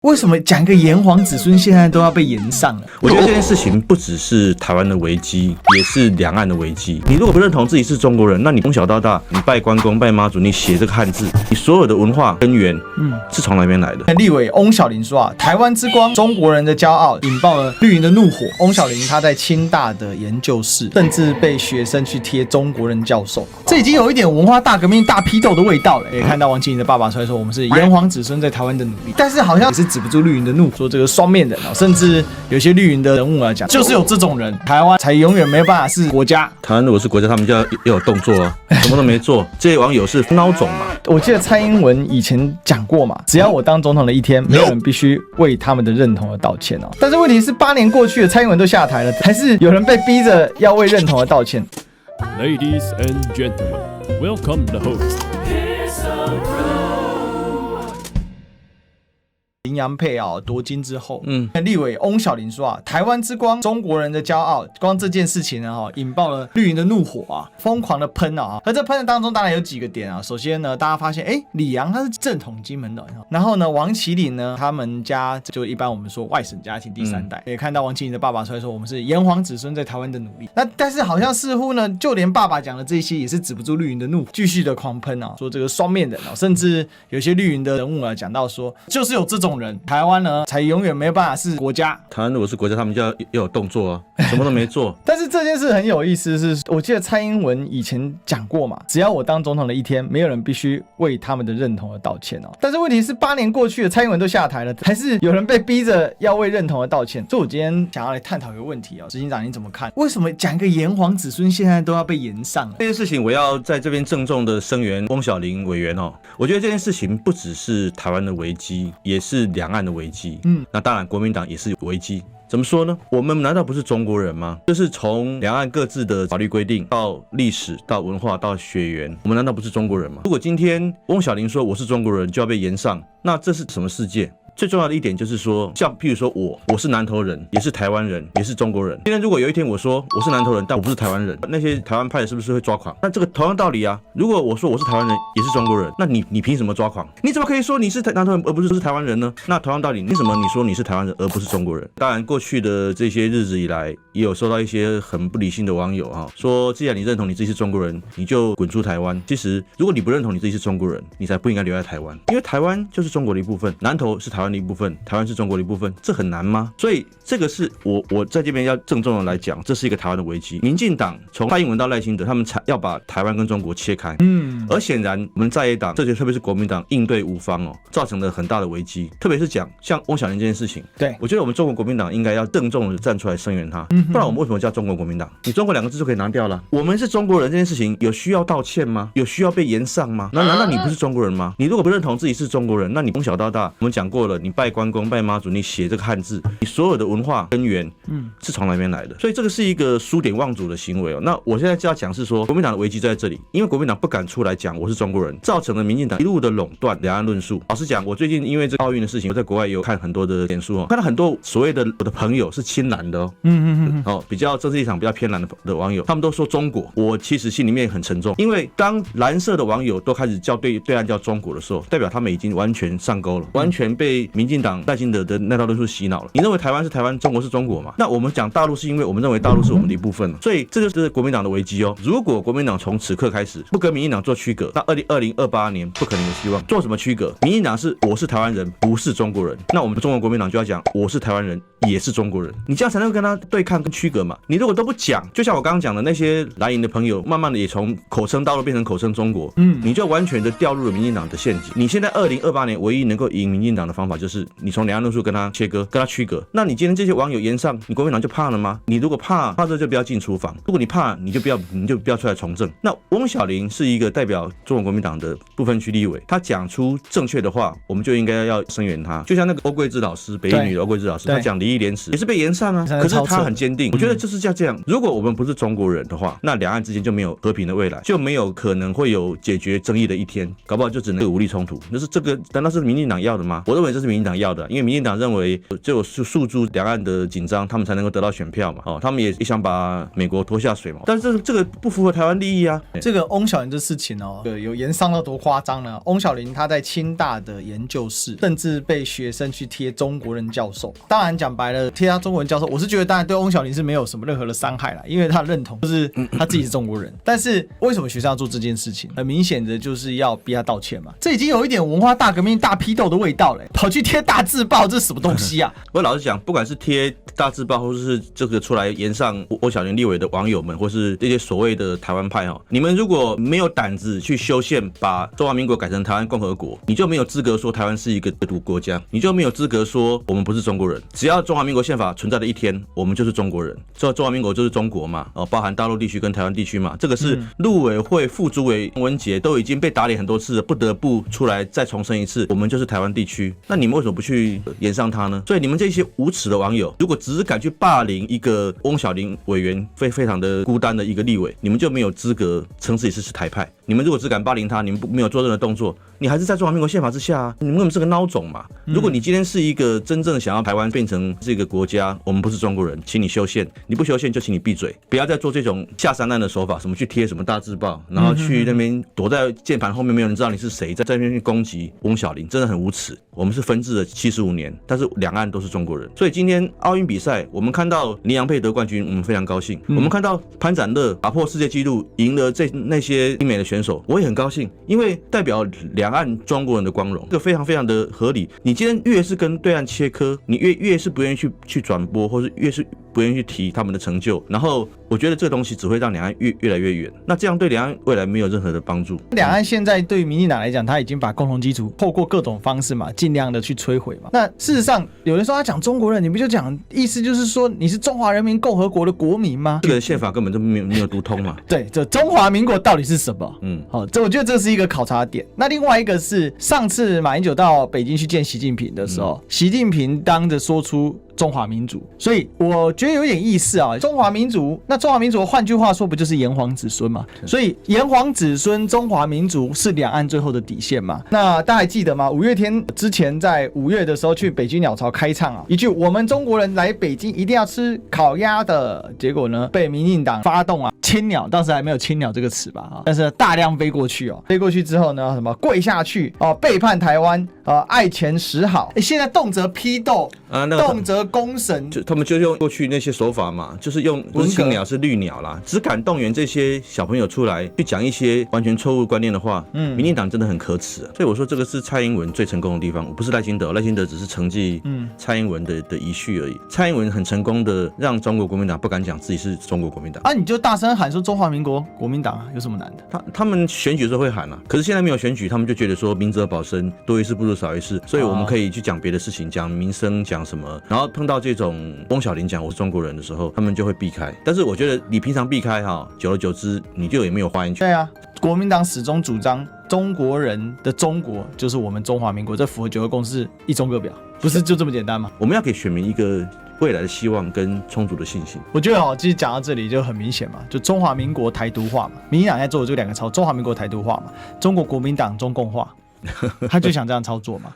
为什么讲一个炎黄子孙现在都要被延上了？我觉得这件事情不只是台湾的危机，也是两岸的危机。你如果不认同自己是中国人，那你从小到大，你拜关公、拜妈祖，你写这个汉字，你所有的文化根源，是从哪边来的？立委翁小玲说啊，台湾之光，中国人的骄傲，引爆了绿营的怒火。翁小玲她在清大的研究室，甚至被学生去贴中国人教授，这已经有一点文化大革命大批斗的味道了。也看到王金林的爸爸出来说，我们是炎黄子孙在台湾的努力，但是好像也是止不住绿营的怒，说这个双面人啊，甚至有些绿营的人物来讲，就是有这种人，台湾才永远没有办法是国家。台湾如果是国家，他们就要有动作啊，什么都没做。这些网友是孬种嘛？我记得蔡英文以前讲过嘛，只要我当总统的一天，没有人必须为他们的认同而道歉哦。但是问题是，8年过去了，蔡英文都下台了，还是有人被逼着要为认同而道歉。Ladies and gentlemen, welcome the host. 林洋配啊夺金之后，立委翁小玲说啊，台湾之光，中国人的骄傲，光这件事情呢，引爆了绿营的怒火啊，疯狂的喷啊。而这喷的当中，当然有几个点啊。首先呢，大家发现，李洋他是正统金门的，然后呢，王麒麟呢，他们家就一般我们说外省家庭第3代，也看到王麒麟的爸爸出来说，我们是炎黄子孙在台湾的努力。那但是好像似乎呢，就连爸爸讲的这些也是止不住绿营的怒，继续的狂喷啊，说这个双面人啊，甚至有些绿营的人物啊讲到说，就是有这种人，台湾呢才永远没有办法是国家。台湾如果是国家，他们就要有动作啊，什么都没做。但是这件事很有意思是，我记得蔡英文以前讲过嘛，只要我当总统的一天，没有人必须为他们的认同而道歉哦。但是问题是，8年过去了，蔡英文都下台了，还是有人被逼着要为认同而道歉。所以我今天想要来探讨一个问题哦，执行长你怎么看？为什么讲一个炎黄子孙现在都要被延上了？这件事情我要在这边郑重的声援翁小玲委员哦。我觉得这件事情不只是台湾的危机，也是两岸的危机。那当然国民党也是危机。怎么说呢？我们难道不是中国人吗？就是从两岸各自的法律规定到历史到文化到血缘，我们难道不是中国人吗？如果今天翁小玲说我是中国人就要被延上，那这是什么世界？最重要的一点就是说，像譬如说我是南投人，也是台湾人，也是中国人。今天如果有一天我说我是南投人，但我不是台湾人，那些台湾派的是不是会抓狂？那这个同样道理啊。如果我说我是台湾人，也是中国人，那你凭什么抓狂？你怎么可以说你是南投人而不是台湾人呢？那同样道理，为什么你说你是台湾人而不是中国人？当然，过去的这些日子以来，也有收到一些很不理性的网友啊，说既然你认同你自己是中国人，你就滚出台湾。其实，如果你不认同你自己是中国人，你才不应该留在台湾，因为台湾就是中国的一部分，南投是台湾的一部分，台湾是中国的一部分，这很难吗？所以这个是我在这边要郑重的来讲，这是一个台湾的危机。民进党从蔡英文到赖清德，他们才要把台湾跟中国切开。而显然我们在野党，特别是国民党应对无方哦，造成了很大的危机。特别是讲像翁小玲这件事情，对我觉得我们中国国民党应该要郑重的站出来声援他，不然我们为什么叫中国国民党？你中国2个字就可以拿掉了。我们是中国人这件事情有需要道歉吗？有需要被延上吗？难道你不是中国人吗？你如果不认同自己是中国人，那你从小到大，我们讲过了，你拜关公、拜妈祖，你写这个汉字，你所有的文化根源，是从哪边来的？所以这个是一个书典忘祖的行为哦。那我现在就要讲是说，国民党的危机在这里，因为国民党不敢出来讲我是中国人，造成了民进党一路的垄断两岸论述。老实讲，我最近因为这个奥运的事情，我在国外也有看很多的脸书哦，看到很多所谓的我的朋友是亲蓝的哦，比较政治立场比较偏蓝的网友，他们都说中国，我其实心里面很沉重，因为当蓝色的网友都开始叫对岸叫中国的时候，代表他们已经完全上钩了，完全被民进党赖清德的那套论述洗脑了。你认为台湾是台湾，中国是中国嘛？那我们讲大陆是因为我们认为大陆是我们的一部分，所以这就是国民党的危机哦。如果国民党从此刻开始不跟民进党做区隔，那2028年不可能有希望。做什么区隔？民进党是我是台湾人，不是中国人，那我们中国国民党就要讲我是台湾人，也是中国人，你这样才能够跟他对抗跟区隔嘛。你如果都不讲，就像我刚刚讲的那些蓝营的朋友，慢慢的也从口称大陆变成口称中国，你就完全的掉入了民进党的陷阱。你现在2028年唯一能够赢民进党的方法，就是你从两岸论述跟他切割，跟他区隔。那你今天这些网友延上，你国民党就怕了吗？你如果怕这就不要进厨房；如果你怕，你就不要出来从政。那翁小玲是一个代表中国国民党的不分区立委，他讲出正确的话，我们就应该要声援他。就像那个欧桂芝老师，北一女的欧桂芝老师，他讲礼义廉耻也是被延上啊，可是他很坚定。我觉得就是这样。如果我们不是中国人的话，那两岸之间就没有和平的未来，就没有可能会有解决争议的一天，搞不好就只能有武力冲突。就是这个，难道是民进党要的吗？我认为这这是民进党要的，因为民进党认为只有诉诸两岸的紧张，他们才能够得到选票嘛。他们也想把美国拖下水嘛。但是这个不符合台湾利益啊。这个翁小玲这事情有延上到多夸张呢？翁小玲她在清大的研究室，甚至被学生去贴中国人教授。当然讲白了，贴他中国人教授，我是觉得当然对翁小玲是没有什么任何的伤害啦，因为他认同就是他自己是中国人。但是为什么学生要做这件事情？很明显的就是要逼他道歉嘛。这已经有一点文化大革命大批斗的味道了，跑去贴大字报，这是什么东西啊？我老实讲，不管是贴大字报，或是这个出来延上翁小玲立委的网友们，或是这些所谓的台湾派你们如果没有胆子去修宪，把中华民国改成台湾共和国，你就没有资格说台湾是一个独国家，你就没有资格说我们不是中国人。只要中华民国宪法存在的一天，我们就是中国人。中华民国就是中国嘛，包含大陆地区跟台湾地区嘛。这个是陆委会副主委文杰都已经被打脸很多次了，不得不出来再重申一次，我们就是台湾地区。那你们为什么不去延上他呢？所以你们这些无耻的网友，如果只是敢去霸凌一个翁小玲委员非常的孤单的一个立委，你们就没有资格称自己是台派。你们如果只敢霸凌他，你们没有做任何动作，你还是在中华民国宪法之下啊！你们根本是个孬种嘛！如果你今天是一个真正想要台湾变成这个国家，我们不是中国人，请你修宪，你不修宪就请你闭嘴，不要再做这种下三滥的手法，什么去贴什么大字报，然后去那边躲在键盘后面，没有人知道你是谁，在那边去攻击翁小玲，真的很无耻。我们是分治了75年，但是两岸都是中国人，所以今天奥运比赛，我们看到林洋配得冠军，我们非常高兴；我们看到潘展乐打破世界纪录，赢了那些英美的选手，我也很高兴，因为代表两岸中国人的光荣，这个非常非常的合理。你今天越是跟对岸切割，你越是不愿意去转播，或是越是不愿意去提他们的成就，然后我觉得这个东西只会让两岸越来越远，那这样对两岸未来没有任何的帮助。两岸现在对于民进党来讲，他已经把共同基础透过各种方式嘛，尽量的去摧毁嘛。那事实上，有人说他讲中国人，你不就讲意思就是说你是中华人民共和国的国民吗？这个宪法根本就没有读通嘛。对，这中华民国到底是什么？好，这我觉得这是一个考察点。那另外一个是上次马英九到北京去见习近平的时候，习近平当着说出中华民族，所以我觉得有点意思啊。中华民族，那中华民族换句话说不就是炎黄子孙嘛？所以炎黄子孙中华民族是两岸最后的底线嘛？那大家还记得吗？五月天之前在5月的时候去北京鸟巢开唱啊，一句我们中国人来北京一定要吃烤鸭的，结果呢被民进党发动啊青鸟，当时还没有青鸟这个词吧？但是大量飞过去飞过去之后呢，什么跪下去背叛台湾爱钱使好，现在动辄批斗动辄公审，他们就用过去那些手法嘛，就是用不是青鸟是绿鸟啦，只敢动员这些小朋友出来去讲一些完全错误观念的话，民进党真的很可耻所以我说这个是蔡英文最成功的地方，不是赖清德，赖清德只是承继蔡英文的遗绪而已。蔡英文很成功的让中国国民党不敢讲自己是中国国民党你就大声喊说中华民国国民党有什么难的？他们选举的时候会喊可是现在没有选举，他们就觉得说明哲保身，多一事不如少一事，所以我们可以去讲别的事情，讲民生，讲什么，然后碰到这种翁小玲讲我是中国人的时候，他们就会避开。但是我觉得你平常避开久而久之，你就也没有发言权。对啊，国民党始终主张中国人的中国就是我们中华民国，这符合9二共识一中各表，不是就这么简单吗？我们要给选民一个未来的希望跟充足的信心。我觉得其实讲到这里就很明显嘛，就中华民国台独化嘛，民进党在做的这2个操，中华民国台独化嘛，中国国民党中共化，他就想这样操作嘛。